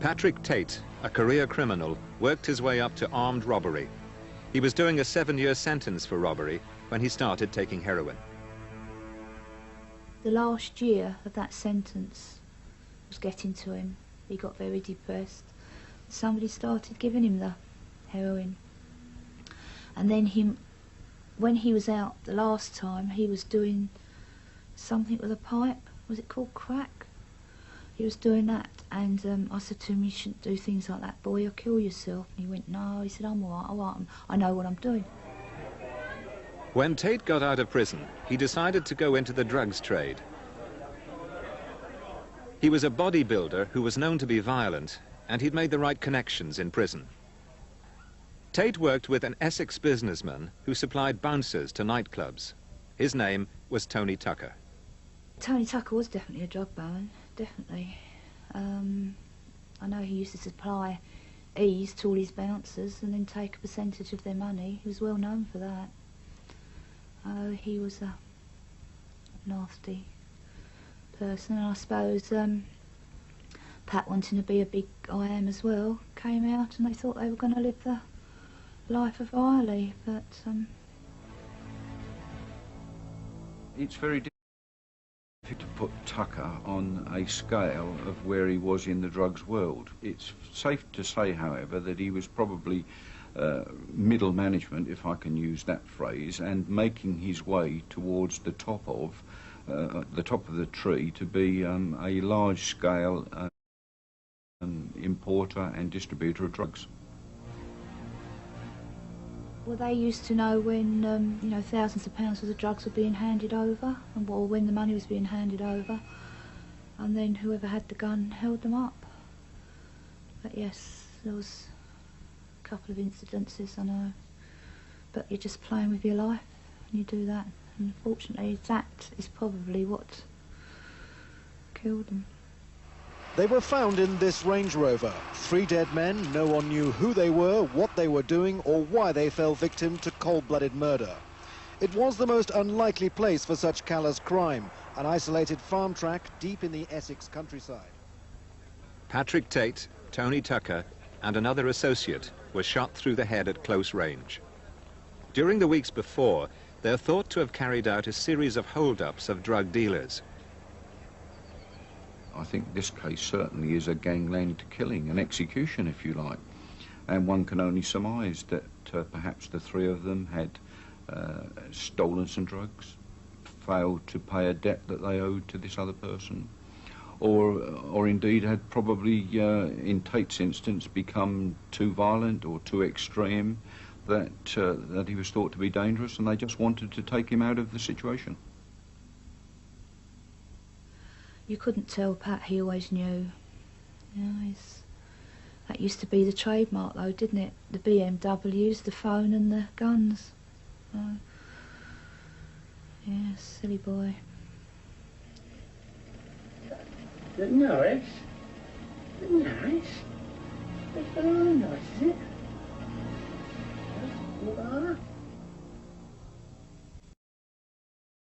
Patrick Tate, a career criminal, worked his way up to armed robbery. He was doing a 7-year sentence for robbery when he started taking heroin. The last year of that sentence was getting to him. He got very depressed. Somebody started giving him the heroin. And then when he was out the last time, he was doing something with a pipe. Was it called crack? He was doing that, and I said to him, "You shouldn't do things like that, boy, you'll kill yourself." And he went, "No," he said, "I'm all right, I know what I'm doing." When Tate got out of prison, he decided to go into the drugs trade. He was a bodybuilder who was known to be violent, and he'd made the right connections in prison. Tate worked with an Essex businessman who supplied bouncers to nightclubs. His name was Tate and Tucker. Tate and Tucker was definitely a drug baron, definitely. I know he used to supply ease to all his bouncers and then take a percentage of their money. He was well known for that. He was a nasty person, and I suppose Pat, wanting to be a big I am as well, came out and they thought they were going to live the life of Riley, but it's very difficult to put Tucker on a scale of where he was in the drugs world. It's safe to say, however, that he was probably middle management, if I can use that phrase, and making his way towards the top of the tree to be a large-scale importer and distributor of drugs. well, they used to know when you know, thousands of pounds worth of drugs were being handed over, or when the money was being handed over, and then whoever had the gun held them up. But yes, there was a couple of incidences, I know. But you're just playing with your life when you do that. And unfortunately, that is probably what killed them. They were found in this Range Rover. 3 dead men. No one knew who they were, what they were doing, or why they fell victim to cold-blooded murder. It was the most unlikely place for such callous crime, an isolated farm track deep in the Essex countryside. Patrick Tate, Tate Tucker, and another associate were shot through the head at close range. During the weeks before, they're thought to have carried out a series of hold-ups of drug dealers. I think this case certainly is a gangland killing, an execution, if you like. And one can only surmise that perhaps the 3 of them had stolen some drugs, failed to pay a debt that they owed to this other person, or indeed had probably, in Tate's instance, become too violent or too extreme that he was thought to be dangerous, and they just wanted to take him out of the situation. You couldn't tell Pat, he always knew. You know, that used to be the trademark though, didn't it? The BMWs, the phone and the guns. Yeah, silly boy. Nice. Nice. It's very nice, is it?